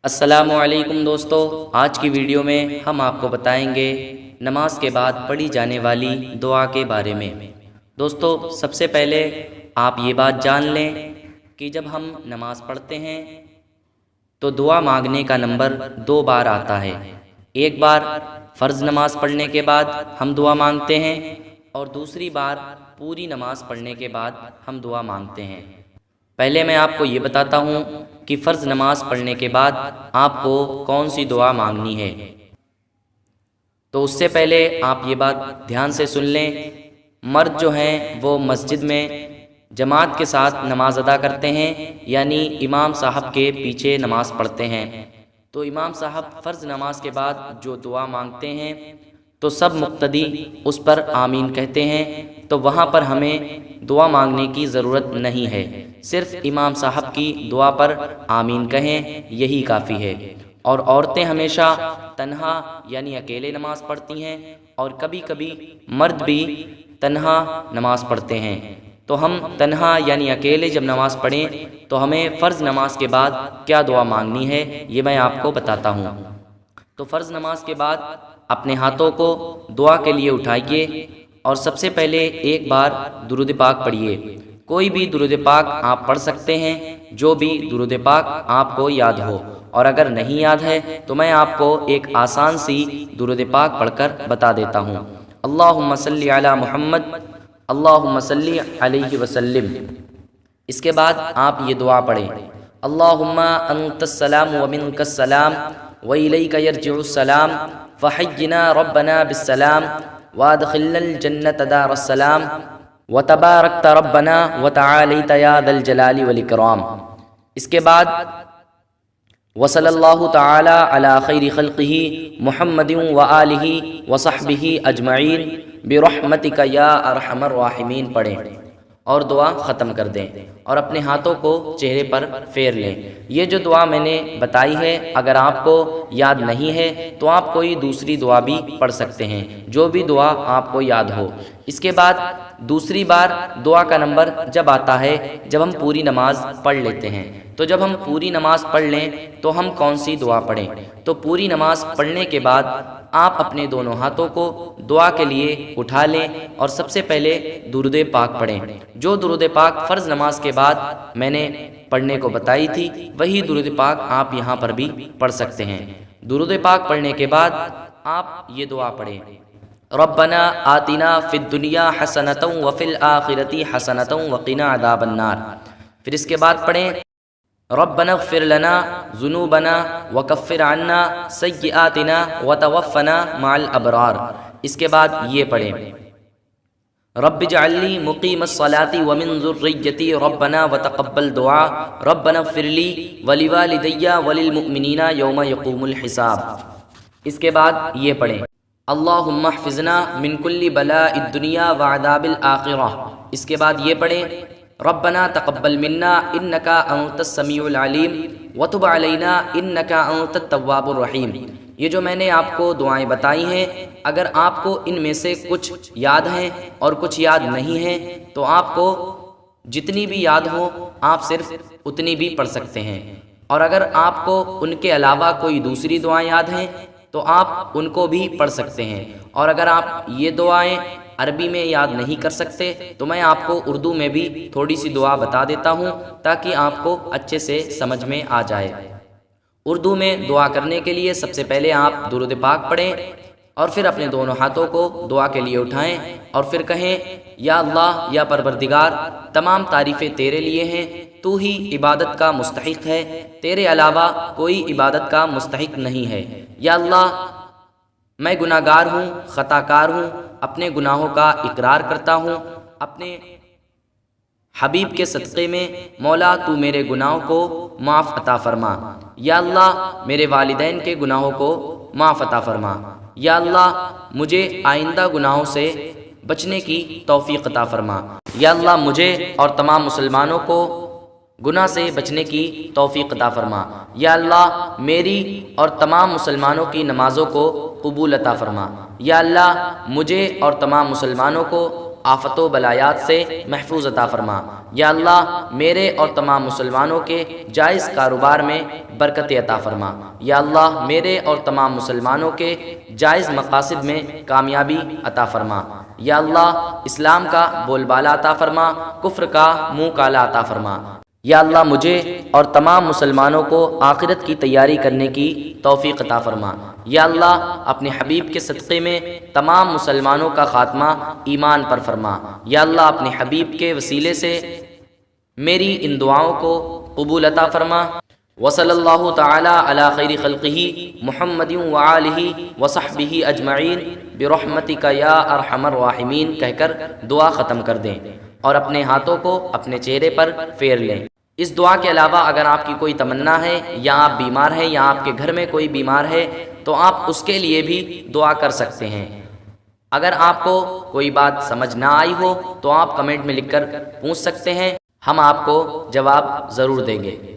السلام علیکم دوستو، آج کی ویڈیو میں ہم آپ کو بتائیں گے نماز کے بعد پڑھی جانے والی دعا کے بارے میں۔ دوستو، سب سے پہلے آپ یہ بات جان لیں کہ جب ہم نماز پڑھتے ہیں تو دعا مانگنے کا نمبر 2 بار آتا ہے۔ ایک بار فرض نماز پڑھنے کے بعد ہم دعا مانگتے ہیں اور دوسری بار پوری نماز پڑھنے کے بعد ہم دعا مانگتے ہیں۔ پہلے میں آپ کو یہ بتاتا ہوں کہ فرض نماز پڑھنے کے بعد آپ کو کون سی دعا مانگنی ہے۔ تو اس سے پہلے آپ یہ بات دھیان سے سن لیں، مرد جو ہیں وہ مسجد میں جماعت کے ساتھ نماز ادا کرتے ہیں، یعنی امام صاحب کے پیچھے نماز پڑھتے ہیں۔ تو امام صاحب فرض نماز کے بعد جو دعا مانگتے ہیں تو سب مقتدی اس پر آمین کہتے ہیں، تو وہاں پر ہمیں دعا مانگنے کی ضرورت نہیں ہے، صرف امام صاحب کی دعا پر آمین کہیں، یہی کافی ہے۔ اور عورتیں ہمیشہ تنہا یعنی اکیلے نماز پڑھتی ہیں، اور کبھی کبھی مرد بھی تنہا نماز پڑھتے ہیں۔ تو ہم تنہا یعنی اکیلے جب نماز پڑھیں تو ہمیں فرض نماز کے بعد کیا دعا مانگنی ہے یہ میں آپ کو بتاتا ہوں۔ تو فرض نماز کے بعد اپنے ہاتھوں کو دعا کے لیے اٹھائیے اور سب سے پہلے ایک بار درود پاک پڑھیے۔ کوئی بھی درود پاک آپ پڑھ سکتے ہیں، جو بھی درود پاک آپ کو یاد ہو، اور اگر نہیں یاد ہے تو میں آپ کو ایک آسان سی درود پاک پڑھ کر بتا دیتا ہوں۔ اللہم صلی علی محمد، اللہم صلی علیہ وسلم۔ اس کے بعد آپ یہ دعا پڑھیں، اللہم انت السلام ومنک السلام وإلیک یرجع السلام فحینا ربنا بالسلام وادخلنا الجنة دار السلام وتبارکت ربنا وتعالیت یا ذا الجلال والاکرام۔ اس کے بعد وصلی اللہ تعالی علی خیر خلقہ محمد وآلہ وصحبہ اجمعین برحمتک یا ارحم الراحمین پڑھیں اور دعا ختم کر دیں، اور اپنے ہاتھوں کو چہرے پر پھیر لیں۔ یہ جو دعا میں نے بتائی ہے، اگر آپ کو یاد نہیں ہے تو آپ کوئی دوسری دعا بھی پڑھ سکتے ہیں، جو بھی دعا آپ کو یاد ہو۔ اس کے بعد دوسری بار دعا کا نمبر جب آتا ہے جب ہم پوری نماز پڑھ لیتے ہیں۔ تو جب ہم پوری نماز پڑھ لیں تو ہم کون سی دعا پڑھیں؟ تو پوری نماز پڑھنے کے بعد آپ اپنے دونوں ہاتھوں کو دعا کے لیے اٹھا لیں اور سب سے پہلے درود پاک پڑھیں۔ جو درود پاک فرض نماز کے بعد میں نے پڑھنے کو بتائی تھی، وہی درود پاک آپ یہاں پر بھی پڑھ سکتے ہیں۔ درود پاک پڑھنے کے بعد آپ یہ دعا پڑھیں، ربنا آتنا فی الدنیا حسنۃ وفی الآخرۃ حسنۃ وقنا عذاب النار۔ پھر اس کے بعد پڑھیں، ربنا اغفر لنا ذنوبنا وکفر عنا سیئاتنا وتوفنا مع الابرار۔ اس کے بعد یہ پڑھیں، رب اجعلنی مقیم الصلاۃ ومن ذریتی ربنا وتقبل دعا ربنا اغفر لی ولوالدی وللمؤمنین یوم یقوم الحساب۔ اس کے بعد یہ پڑھیں، اللہم احفظنا من کل بلاء الدنیا وعذاب الآخرہ۔ اس کے بعد یہ پڑھیں، ربنا تقبل منا انک انت السمیع العلیم وتب علینا انک انت التواب الرحیم۔ یہ جو میں نے آپ کو دعائیں بتائی ہیں، اگر آپ کو ان میں سے کچھ یاد ہیں اور کچھ یاد نہیں ہیں تو آپ کو جتنی بھی یاد ہو آپ صرف اتنی بھی پڑھ سکتے ہیں، اور اگر آپ کو ان کے علاوہ کوئی دوسری دعائیں یاد ہیں تو آپ ان کو بھی پڑھ سکتے ہیں۔ اور اگر آپ یہ دعائیں عربی میں یاد نہیں کر سکتے تو میں آپ کو اردو میں بھی تھوڑی سی دعا بتا دیتا ہوں تاکہ آپ کو اچھے سے سمجھ میں آ جائے۔ اردو میں دعا کرنے کے لیے سب سے پہلے آپ درود پاک پڑھیں اور پھر اپنے دونوں ہاتھوں کو دعا کے لیے اٹھائیں اور پھر کہیں، یا اللہ، یا پروردگار، تمام تعریفیں تیرے لیے ہیں، تو ہی عبادت کا مستحق ہے، تیرے علاوہ کوئی عبادت کا مستحق نہیں ہے۔ یا اللہ، میں گناہ گار ہوں، خطا کار ہوں، اپنے گناہوں کا اقرار کرتا ہوں، اپنے حبیب کے صدقے میں مولا تو میرے گناہوں کو معاف عطا فرما۔ یا اللہ، میرے والدین کے گناہوں کو معاف عطا فرما۔ یا اللہ، مجھے آئندہ گناہوں سے بچنے کی توفیق عطا فرما۔ یا اللہ، مجھے اور تمام مسلمانوں کو گناہ سے بچنے کی توفیق عطا فرما۔ یا اللہ، میری اور تمام مسلمانوں کی نمازوں کو قبول عطا فرما۔ یا اللہ، مجھے اور تمام مسلمانوں کو آفت و بلایات سے محفوظ عطا فرما۔ یا اللہ میرے اور تمام مسلمانوں کے جائز کاروبار میں برکت عطا فرما۔ یا اللہ میرے اور تمام مسلمانوں کے جائز مقاصد میں کامیابی عطا فرما۔ یا اللہ اسلام کا بول بالا عطا فرما، کفر کا منہ کالا عطا فرما۔ یا اللہ مجھے اور تمام مسلمانوں کو آخرت کی تیاری کرنے کی توفیق عطا فرما۔ یا اللہ اپنے حبیب کے صدقے میں تمام مسلمانوں کا خاتمہ ایمان پر فرما۔ یا اللہ اپنے حبیب کے وسیلے سے میری ان دعاؤں کو قبول عطا فرما۔ وصلی اللہ تعالی علی خیر خلقہ محمد وآلہ وصحبہ اجمعین برحمتک یا ارحم الراحمین کہہ کر دعا ختم کر دیں اور اپنے ہاتھوں کو اپنے چہرے پر پھیر لیں۔ اس دعا کے علاوہ اگر آپ کی کوئی تمنا ہے یا آپ بیمار ہیں یا آپ کے گھر میں کوئی بیمار ہے تو آپ اس کے لیے بھی دعا کر سکتے ہیں۔ اگر آپ کو کوئی بات سمجھ نہ آئی ہو تو آپ کمنٹ میں لکھ کر پوچھ سکتے ہیں، ہم آپ کو جواب ضرور دیں گے۔